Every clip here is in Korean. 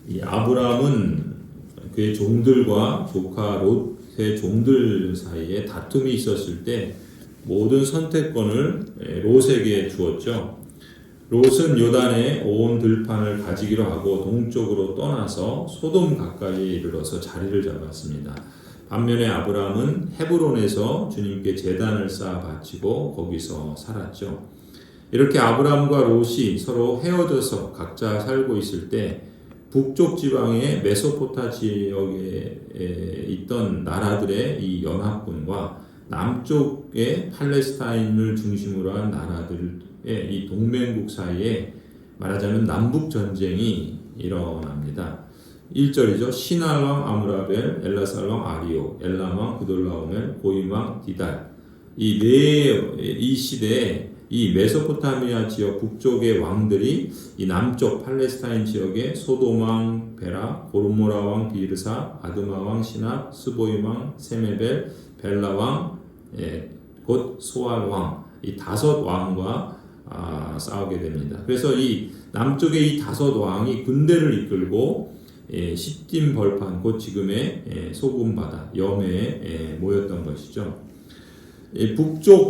이 아브라함은 그의 종들과 조카 롯의 종들 사이에 다툼이 있었을 때 모든 선택권을 롯에게 주었죠. 롯은 요단의 온 들판을 가지기로 하고 동쪽으로 떠나서 소돔 가까이에 이르러서 자리를 잡았습니다. 반면에 아브라함은 헤브론에서 주님께 제단을 쌓아 바치고 거기서 살았죠. 이렇게 아브라함과 롯이 서로 헤어져서 각자 살고 있을 때 북쪽 지방의 메소포타 지역에 있던 나라들의 이 연합군과 남쪽의 팔레스타인을 중심으로 한 나라들의 이 동맹국 사이에 말하자면 남북 전쟁이 일어납니다. 1절이죠. 시날 왕 아므라벨, 엘라살 왕 아리오, 엘람 왕 그돌라오멜, 고임 왕 디달. 이 시대에 이 메소포타미아 지역 북쪽의 왕들이 이 남쪽 팔레스타인 지역의 소돔 왕 베라, 고르모라 왕 비르사, 아드마 왕 시납, 스보임 왕 세메벨, 벨라 왕 곧 소알 왕, 이 다섯 왕과 싸우게 됩니다. 그래서 이 남쪽의 이 다섯 왕이 군대를 이끌고 시딤 벌판 곧 지금의 소금 바다 염해에 모였던 것이죠. 북쪽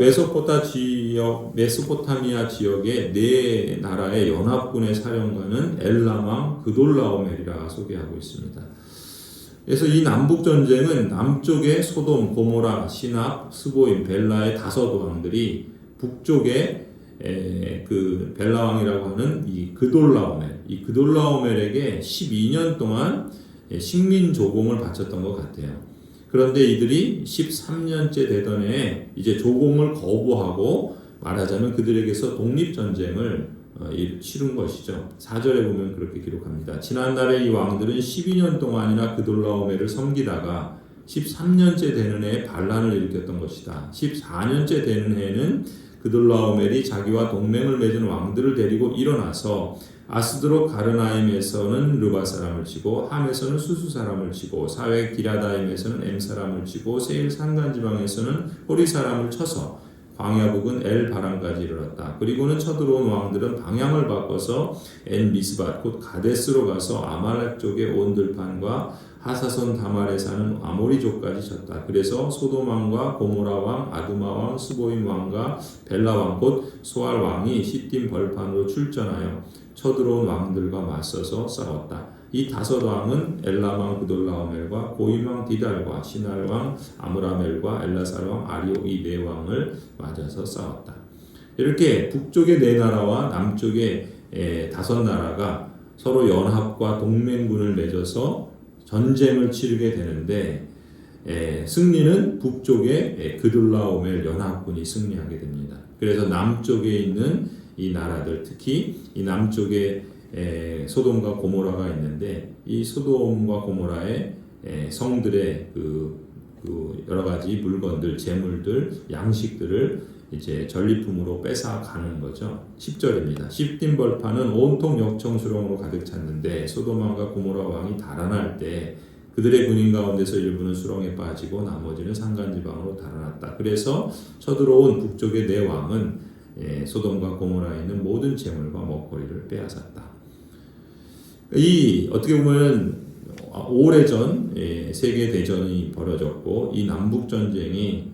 메소포타미아 지역의 네 나라의 연합군의 사령관은 엘람 왕 그돌라오멜이라 소개하고 있습니다. 그래서 이 남북 전쟁은 남쪽의 소돔, 고모라, 시납, 스보임, 벨라의 다섯 왕들이 북쪽의 그 벨라 왕이라고 하는 이 그돌라오멜에게 12년 동안 식민 조공을 바쳤던 것 같아요. 그런데 이들이 13년째 되던 해에 이제 조공을 거부하고 말하자면 그들에게서 독립전쟁을 치룬 것이죠. 4절에 보면 그렇게 기록합니다. 지난날에 이 왕들은 12년 동안이나 그돌라오멜을 섬기다가 13년째 되는 해에 반란을 일으켰던 것이다. 14년째 되는 해에는 그돌라오멜이 자기와 동맹을 맺은 왕들을 데리고 일어나서 아스드롯 가르나임에서는 르바 사람을 치고 함에서는 수수 사람을 치고 사회 기라다임에서는 엠 사람을 치고 세일 산간지방에서는 호리 사람을 쳐서 광야 북은 엘 바람까지 이르렀다. 그리고는 쳐들어온 왕들은 방향을 바꿔서 엔 미스밧 곧 가데스로 가서 아말렉 쪽의 온 들판과 하사손 다말에 사는 아모리족까지 쳤다. 그래서 소돔 왕과 고모라 왕, 아드마 왕, 스보임 왕과 벨라 왕 곧 소알 왕이 시딤 벌판으로 출전하여 쳐들어온 왕들과 맞서서 싸웠다. 이 다섯 왕은 엘람 왕 그돌라오멜과 고임 왕 디달과 시날 왕 아므라멜과 엘라살 왕 아리오 이 네 왕을 맞아서 싸웠다. 이렇게 북쪽의 네 나라와 남쪽의 다섯 나라가 서로 연합과 동맹군을 맺어서 전쟁을 치르게 되는데 승리는 북쪽의 그돌라오멜 연합군이 승리하게 됩니다. 그래서 남쪽에 있는 이 나라들 특히 이 남쪽에 소돔과 고모라가 있는데 이 소돔과 고모라의 성들의 그 여러 가지 물건들, 재물들, 양식들을 이제 전리품으로 뺏어 가는 거죠. 10절입니다. 시딤 벌판은 온통 역청수렁으로 가득 찼는데 소돔 왕과 고모라 왕이 달아날 때 그들의 군인 가운데서 일부는 수렁에 빠지고 나머지는 산간지방으로 달아났다. 그래서 쳐들어온 북쪽의 네 왕은 소돔과 고모라에 있는 모든 재물과 먹거리를 빼앗았다. 이 어떻게 보면 오래전 세계 대전이 벌어졌고 이 남북 전쟁이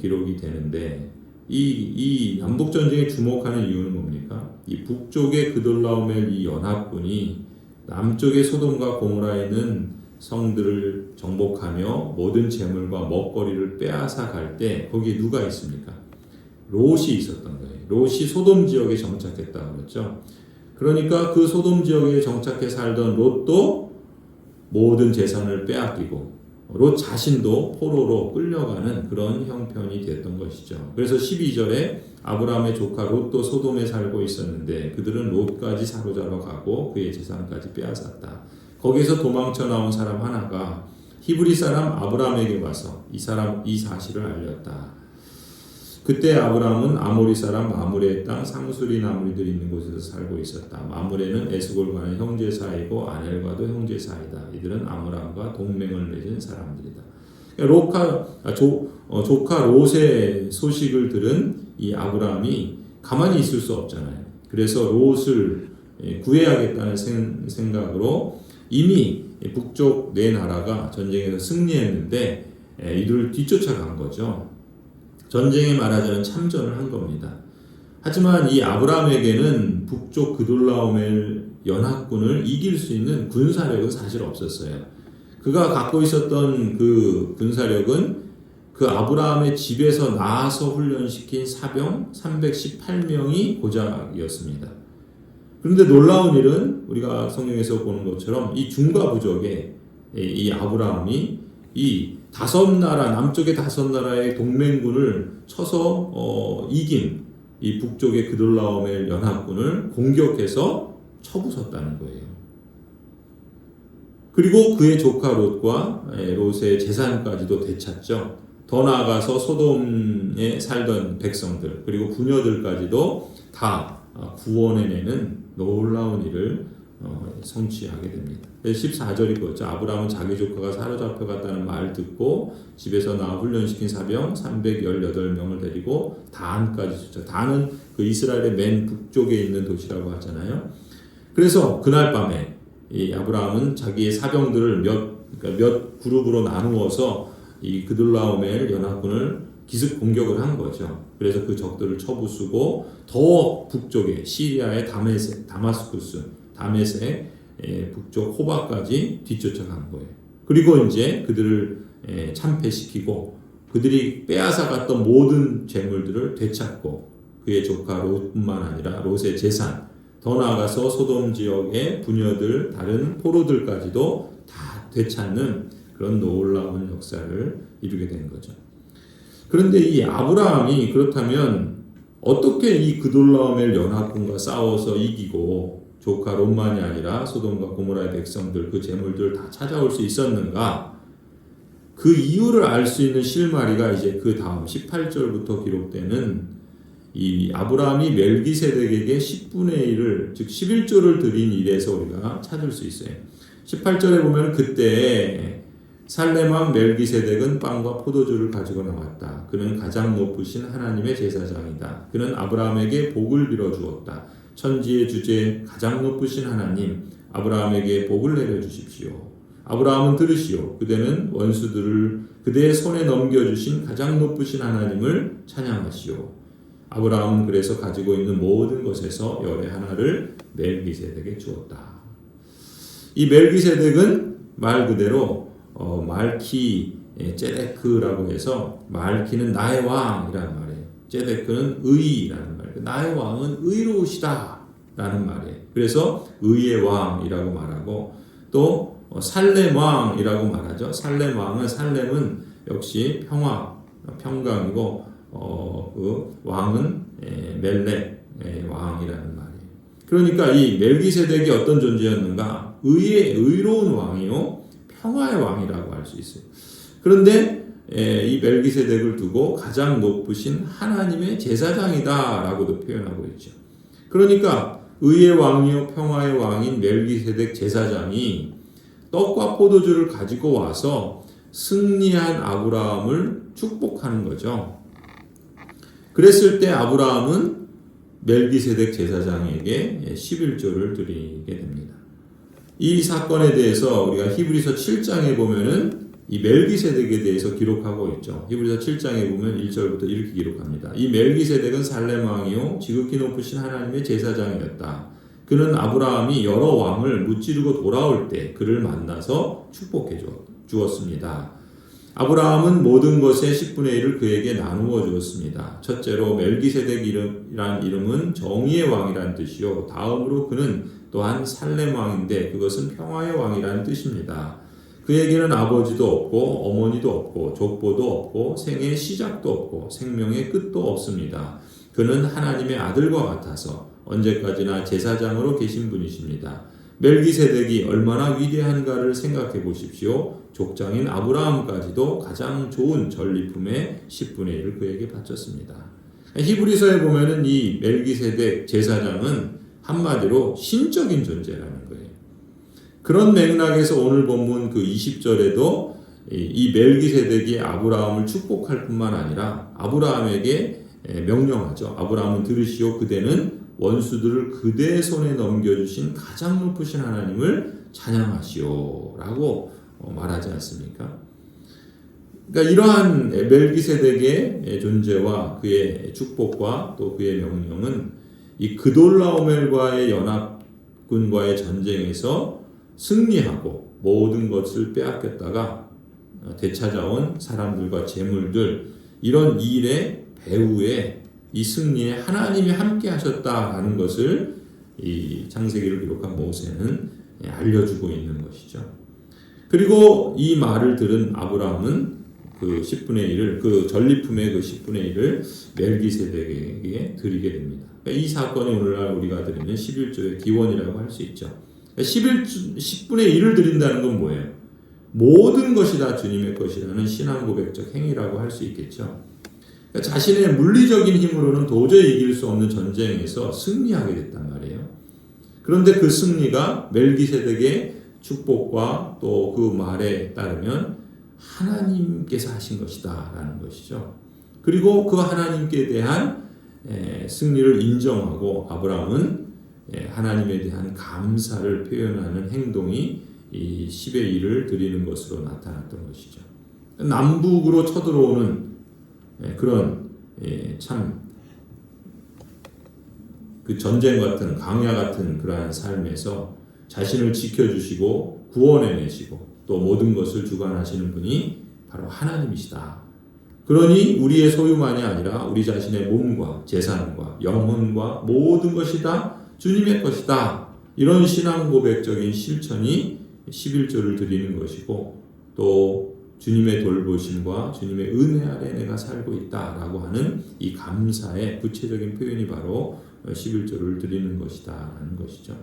기록이 되는데 이 남북 전쟁에 주목하는 이유는 뭡니까? 이 북쪽의 그돌라오멜 이 연합군이 남쪽의 소돔과 고모라에 있는 성들을 정복하며 모든 재물과 먹거리를 빼앗아 갈 때 거기에 누가 있습니까? 롯이 있었던 거예요. 롯이 소돔 지역에 정착했다고 그랬죠. 그러니까 그 소돔 지역에 정착해 살던 롯도 모든 재산을 빼앗기고 롯 자신도 포로로 끌려가는 그런 형편이 됐던 것이죠. 그래서 12절에 아브라함의 조카 롯도 소돔에 살고 있었는데 그들은 롯까지 사로잡아 가고 그의 재산까지 빼앗았다. 거기서 도망쳐 나온 사람 하나가 히브리 사람 아브라함에게 와서 이 사실을 알렸다. 그때 아브라함은 아모리 사람 마므레의 땅 상수리 나무리들이 있는 곳에서 살고 있었다. 마므레는 에스골과는 형제 사이고 아넬과도 형제 사이다. 이들은 아므람과 동맹을 맺은 사람들이다. 조카 롯의 소식을 들은 이 아브라함이 가만히 있을 수 없잖아요. 그래서 롯을 구해야겠다는 생각으로 이미 북쪽 네 나라가 전쟁에서 승리했는데 이들을 뒤쫓아간 거죠. 전쟁에 말하자면 참전을 한 겁니다. 하지만 이 아브라함에게는 북쪽 그돌라오멜 연합군을 이길 수 있는 군사력은 사실 없었어요. 그가 갖고 있었던 그 군사력은 그 아브라함의 집에서 나와서 훈련시킨 사병 318명이 고작이었습니다. 그런데 놀라운 일은 우리가 성경에서 보는 것처럼 이 중과 부족의 이 아브라함이 이 다섯 나라, 남쪽의 다섯 나라의 동맹군을 쳐서 이긴 이 북쪽의 그돌라오멜 연합군을 공격해서 쳐부쉈다는 거예요. 그리고 그의 조카 롯과 롯의 재산까지도 되찾죠. 더 나아가서 소돔에 살던 백성들 그리고 부녀들까지도 다 구원해내는 놀라운 일을 성취하게 됩니다. 14절이 그렇죠. 아브라함은 자기 조카가 사로잡혀갔다는 말을 듣고 집에서 나와 훈련시킨 사병 318명을 데리고 단까지 쫓아. 단은 그 이스라엘의 맨 북쪽에 있는 도시라고 하잖아요. 그래서 그날 밤에 이 아브라함은 자기의 사병들을 몇 그룹으로 나누어서 이 그돌라오멜 연합군을 기습 공격을 한 거죠. 그래서 그 적들을 쳐부수고 더 북쪽에 시리아의 다마스쿠스, 다메섹 북쪽 호바까지 뒤쫓아간 거예요. 그리고 이제 그들을 참패시키고 그들이 빼앗아 갔던 모든 재물들을 되찾고 그의 조카 롯뿐만 아니라 롯의 재산, 더 나아가서 소돔 지역의 부녀들, 다른 포로들까지도 다 되찾는 그런 놀라운 역사를 이루게 된 거죠. 그런데 이 아브라함이 그렇다면 어떻게 이 그돌라오멜 연합군과 싸워서 이기고 조카 롯만이 아니라 소돔과 고모라의 백성들 그 재물들을 다 찾아올 수 있었는가? 그 이유를 알 수 있는 실마리가 이제 그 다음 18절부터 기록되는 이 아브라함이 멜기세덱에게 10분의 1을 즉 11조를 드린 일에서 우리가 찾을 수 있어요. 18절에 보면 그때 살렘 왕 멜기세덱은 빵과 포도주를 가지고 나왔다. 그는 가장 높으신 하나님의 제사장이다. 그는 아브라함에게 복을 빌어 주었다. 천지의 주제 가장 높으신 하나님 아브라함에게 복을 내려 주십시오. 아브라함은 들으시오. 그대는 원수들을 그대의 손에 넘겨주신 가장 높으신 하나님을 찬양하시오. 아브라함은 그래서 가지고 있는 모든 것에서 열의 하나를 멜기세덱에게 주었다. 이 멜기세덱은 말 그대로 말키 제데크라고 해서 말키는 나의 왕이라는 말이에요. 제데크는 의라는 말이에요. 나의 왕은 의로우시다 라는 말이에요. 그래서 의의 왕이라고 말하고 또 살렘 왕이라고 말하죠. 살렘 역시 평강이고 그 왕은 멜렉 왕이라는 말이에요. 그러니까 이 멜기세덱이 어떤 존재였는가? 의로운 왕이요 평화의 왕이라고 할 수 있어요. 그런데 이 멜기세덱을 두고 가장 높으신 하나님의 제사장이다라고도 표현하고 있죠. 그러니까 의의 왕이요 평화의 왕인 멜기세덱 제사장이 떡과 포도주를 가지고 와서 승리한 아브라함을 축복하는 거죠. 그랬을 때 아브라함은 멜기세덱 제사장에게 11조를 드리게 됩니다. 이 사건에 대해서 우리가 히브리서 7장에 보면은 이 멜기세덱에 대해서 기록하고 있죠. 히브리서 7장에 보면 1절부터 이렇게 기록합니다. 이 멜기세덱은 살렘 왕이요 지극히 높으신 하나님의 제사장이었다. 그는 아브라함이 여러 왕을 무찌르고 돌아올 때 그를 만나서 축복해 주었습니다. 아브라함은 모든 것의 10분의 1을 그에게 나누어 주었습니다. 첫째로 멜기세덱이란 이름은 정의의 왕이란 뜻이요. 다음으로 그는 또한 살렘 왕인데 그것은 평화의 왕이라는 뜻입니다. 그에게는 아버지도 없고 어머니도 없고 족보도 없고 생의 시작도 없고 생명의 끝도 없습니다. 그는 하나님의 아들과 같아서 언제까지나 제사장으로 계신 분이십니다. 멜기세덱이 얼마나 위대한가를 생각해 보십시오. 족장인 아브라함까지도 가장 좋은 전리품의 10분의 1을 그에게 바쳤습니다. 히브리서에 보면은 이 멜기세덱 제사장은 한마디로 신적인 존재라는 거예요. 그런 맥락에서 오늘 본문 그 20절에도 이 멜기세덱이 아브라함을 축복할 뿐만 아니라 아브라함에게 명령하죠. 아브라함은 들으시오. 그대는 원수들을 그대의 손에 넘겨주신 가장 높으신 하나님을 찬양하시오라고 말하지 않습니까? 그러니까 이러한 멜기세덱의 존재와 그의 축복과 또 그의 명령은 이 그돌라오멜과의 연합군과의 전쟁에서 승리하고 모든 것을 빼앗겼다가 되찾아온 사람들과 재물들, 이런 일의 배후에 이 승리에 하나님이 함께 하셨다라는 것을 이 창세기를 기록한 모세는 알려주고 있는 것이죠. 그리고 이 말을 들은 아브라함은 그 10분의 1을, 그 전리품의 그 10분의 1을 멜기세덱에게 드리게 됩니다. 그러니까 이 사건이 오늘날 우리가 드리는 11조의 기원이라고 할 수 있죠. 10분의 1을 드린다는 건 뭐예요? 모든 것이 다 주님의 것이라는 신앙 고백적 행위라고 할 수 있겠죠. 그러니까 자신의 물리적인 힘으로는 도저히 이길 수 없는 전쟁에서 승리하게 됐단 말이에요. 그런데 그 승리가 멜기세덱의 축복과 또 그 말에 따르면 하나님께서 하신 것이다 라는 것이죠. 그리고 그 하나님께 대한 승리를 인정하고 아브라함은 하나님에 대한 감사를 표현하는 행동이 이 10의 1을 드리는 것으로 나타났던 것이죠. 남북으로 쳐들어오는 그런 참 그 전쟁 같은 강야 같은 그러한 삶에서 자신을 지켜주시고 구원해내시고 또 모든 것을 주관하시는 분이 바로 하나님이시다. 그러니 우리의 소유만이 아니라 우리 자신의 몸과 재산과 영혼과 모든 것이 다 주님의 것이다. 이런 신앙 고백적인 실천이 11조를 드리는 것이고 또 주님의 돌보심과 주님의 은혜 아래 내가 살고 있다라고 하는 이 감사의 구체적인 표현이 바로 11조를 드리는 것이다라는 것이죠.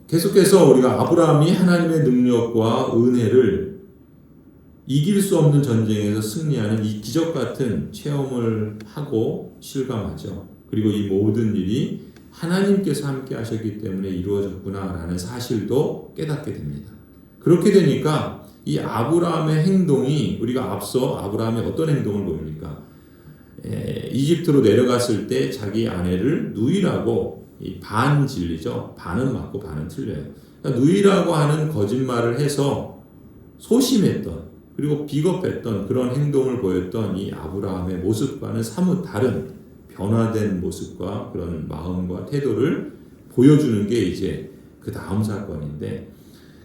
계속해서 우리가 아브라함이 하나님의 능력과 은혜를 이길 수 없는 전쟁에서 승리하는 이 기적 같은 체험을 하고 실감하죠. 그리고 이 모든 일이 하나님께서 함께 하셨기 때문에 이루어졌구나라는 사실도 깨닫게 됩니다. 그렇게 되니까 이 아브라함의 행동이, 우리가 앞서 아브라함이 어떤 행동을 보입니까? 이집트로 내려갔을 때 자기 아내를 누이라고 반 진리죠. 반은 맞고 반은 틀려요. 그러니까 누이라고 하는 거짓말을 해서 소심했던 그리고 비겁했던 그런 행동을 보였던 이 아브라함의 모습과는 사뭇 다른 변화된 모습과 그런 마음과 태도를 보여주는 게 이제 그 다음 사건인데,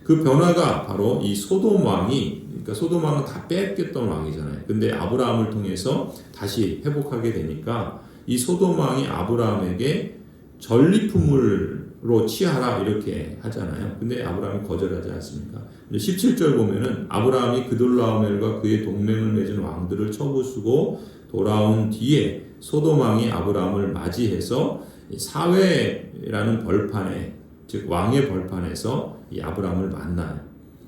그 변화가 바로 이 소돔 왕이, 그러니까 소돔 왕은 다 뺏겼던 왕이잖아요. 근데 아브라함을 통해서 다시 회복하게 되니까 이 소돔 왕이 아브라함에게 전리품으로 취하라 이렇게 하잖아요. 근데 아브라함이 거절하지 않습니까? 17절 보면은 아브라함이 그돌라오멜과 그의 동맹을 맺은 왕들을 처부수고 돌아온 뒤에 소돔 왕이 아브라함을 맞이해서 사회라는 벌판에, 즉 왕의 벌판에서 이 아브라함을 만나요.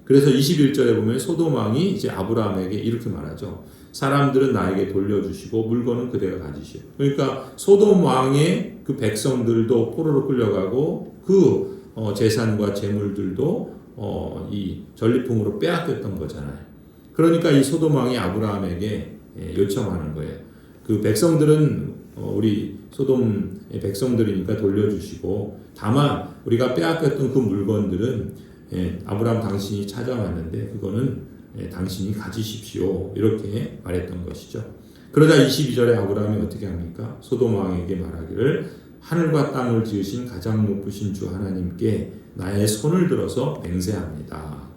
그래서 21절에 보면 소돔 왕이 이제 아브라함에게 이렇게 말하죠. 사람들은 나에게 돌려주시고 물건은 그대가 가지시오. 그러니까 소돔 왕의 그 백성들도 포로로 끌려가고 그 재산과 재물들도 이 전리품으로 빼앗겼던 거잖아요. 그러니까 이 소돔 왕이 아브라함에게 요청하는 거예요. 그 백성들은 우리 소돔의 백성들이니까 돌려주시고, 다만 우리가 빼앗겼던 그 물건들은 아브라함 당신이 찾아왔는데 그거는 당신이 가지십시오 이렇게 말했던 것이죠. 그러자 22절에 아브라함이 어떻게 합니까? 소돔 왕에게 말하기를 하늘과 땅을 지으신 가장 높으신 주 하나님께 나의 손을 들어서 맹세합니다.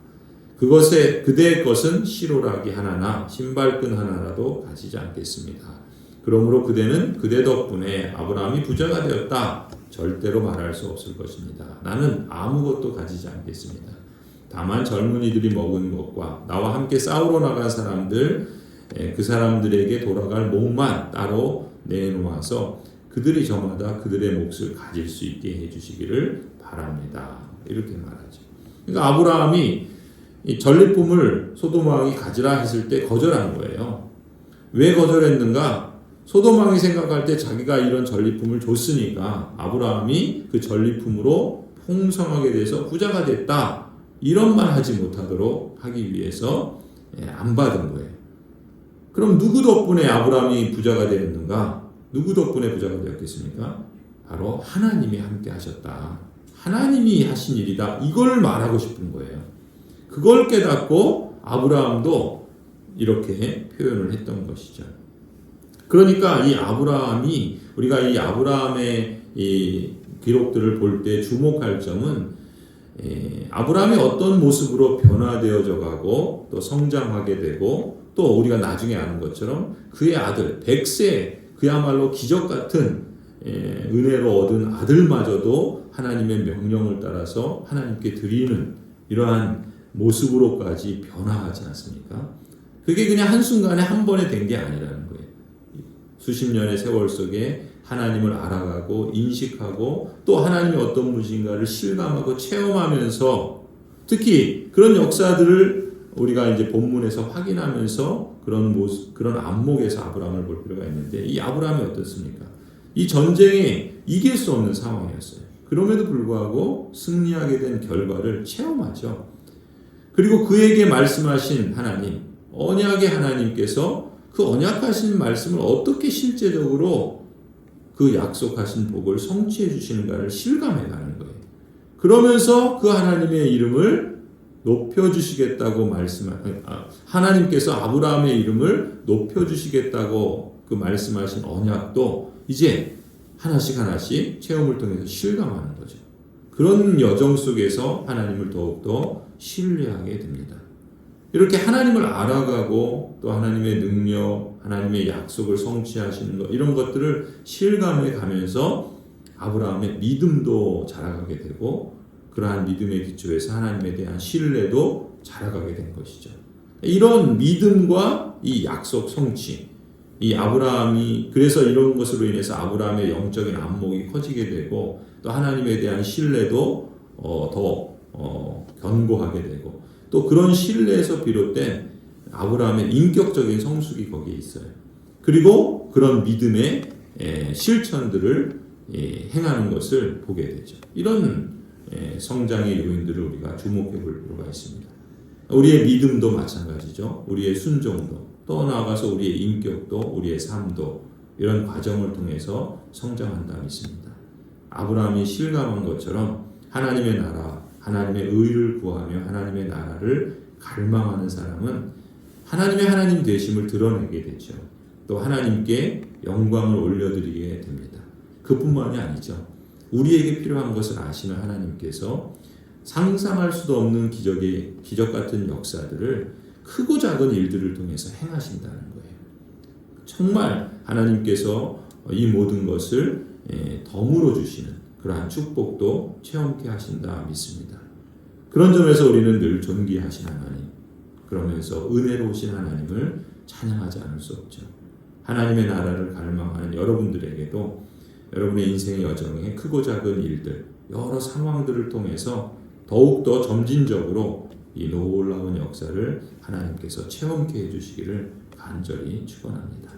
그것에 그대의 것은 시로라기 하나나 신발끈 하나라도 가지지 않겠습니다. 그러므로 그대는 그대 덕분에 아브라함이 부자가 되었다 절대로 말할 수 없을 것입니다. 나는 아무것도 가지지 않겠습니다. 다만 젊은이들이 먹은 것과 나와 함께 싸우러 나간 사람들, 그 사람들에게 돌아갈 몫만 따로 내놓아서 그들이 저마다 그들의 몫을 가질 수 있게 해주시기를 바랍니다. 이렇게 말하죠. 그러니까 아브라함이 이 전리품을 소돔 왕이 가지라 했을 때 거절한 거예요. 왜 거절했는가? 소돔 왕이 생각할 때 자기가 이런 전리품을 줬으니까 아브라함이 그 전리품으로 풍성하게 돼서 부자가 됐다, 이런 말 하지 못하도록 하기 위해서 안 받은 거예요. 그럼 누구 덕분에 아브라함이 부자가 되었는가? 누구 덕분에 부자가 되었겠습니까? 바로 하나님이 함께 하셨다. 하나님이 하신 일이다. 이걸 말하고 싶은 거예요. 그걸 깨닫고 아브라함도 이렇게 표현을 했던 것이죠. 그러니까 이 아브라함이, 우리가 이 아브라함의 이 기록들을 볼 때 주목할 점은 아브라함이 어떤 모습으로 변화되어져 가고 또 성장하게 되고 또 우리가 나중에 아는 것처럼 그의 아들 백세, 그야말로 기적 같은 은혜로 얻은 아들마저도 하나님의 명령을 따라서 하나님께 드리는 이러한 모습으로까지 변화하지 않습니까? 그게 그냥 한순간에 한 번에 된 게 아니라는 거예요. 수십 년의 세월 속에 하나님을 알아가고 인식하고 또 하나님이 어떤 분이신가를 실감하고 체험하면서, 특히 그런 역사들을 우리가 이제 본문에서 확인하면서 그런 모습, 그런 안목에서 아브라함을 볼 필요가 있는데, 이 아브라함이 어떻습니까? 이 전쟁에 이길 수 없는 상황이었어요. 그럼에도 불구하고 승리하게 된 결과를 체험하죠. 그리고 그에게 말씀하신 하나님, 언약의 하나님께서 그 언약하신 말씀을 어떻게 실제적으로 그 약속하신 복을 성취해 주시는가를 실감해 가는 거예요. 그러면서 그 하나님의 이름을 높여주시겠다고 하나님께서 아브라함의 이름을 높여주시겠다고 그 말씀하신 언약도 이제 하나씩 하나씩 체험을 통해서 실감하는 거죠. 그런 여정 속에서 하나님을 더욱더 신뢰하게 됩니다. 이렇게 하나님을 알아가고 또 하나님의 능력, 하나님의 약속을 성취하시는 것, 이런 것들을 실감해 가면서 아브라함의 믿음도 자라가게 되고, 그러한 믿음의 기초에서 하나님에 대한 신뢰도 자라가게 된 것이죠. 이런 믿음과 이 약속 성취, 이 아브라함이, 그래서 이런 것으로 인해서 아브라함의 영적인 안목이 커지게 되고 또 하나님에 대한 신뢰도 더 견고하게 되고, 또 그런 신뢰에서 비롯된 아브라함의 인격적인 성숙이 거기에 있어요. 그리고 그런 믿음의 실천들을 행하는 것을 보게 되죠. 이런 성장의 요인들을 우리가 주목해 볼 필요가 있습니다. 우리의 믿음도 마찬가지죠. 우리의 순종도, 또 나아가서 우리의 인격도, 우리의 삶도 이런 과정을 통해서 성장한다 믿습니다. 아브라함이 실감한 것처럼 하나님의 나라, 하나님의 의를 구하며 하나님의 나라를 갈망하는 사람은 하나님의 하나님 되심을 드러내게 되죠. 또 하나님께 영광을 올려드리게 됩니다. 그뿐만이 아니죠. 우리에게 필요한 것을 아시는 하나님께서 상상할 수도 없는 기적 같은 역사들을 크고 작은 일들을 통해서 행하신다는 거예요. 정말 하나님께서 이 모든 것을 덤으로 주시는 그러한 축복도 체험케 하신다 믿습니다. 그런 점에서 우리는 늘 존귀하신 하나님, 그러면서 은혜로우신 하나님을 찬양하지 않을 수 없죠. 하나님의 나라를 갈망하는 여러분들에게도 여러분의 인생의 여정에 크고 작은 일들, 여러 상황들을 통해서 더욱더 점진적으로 이 놀라운 역사를 하나님께서 체험케 해주시기를 간절히 축원합니다.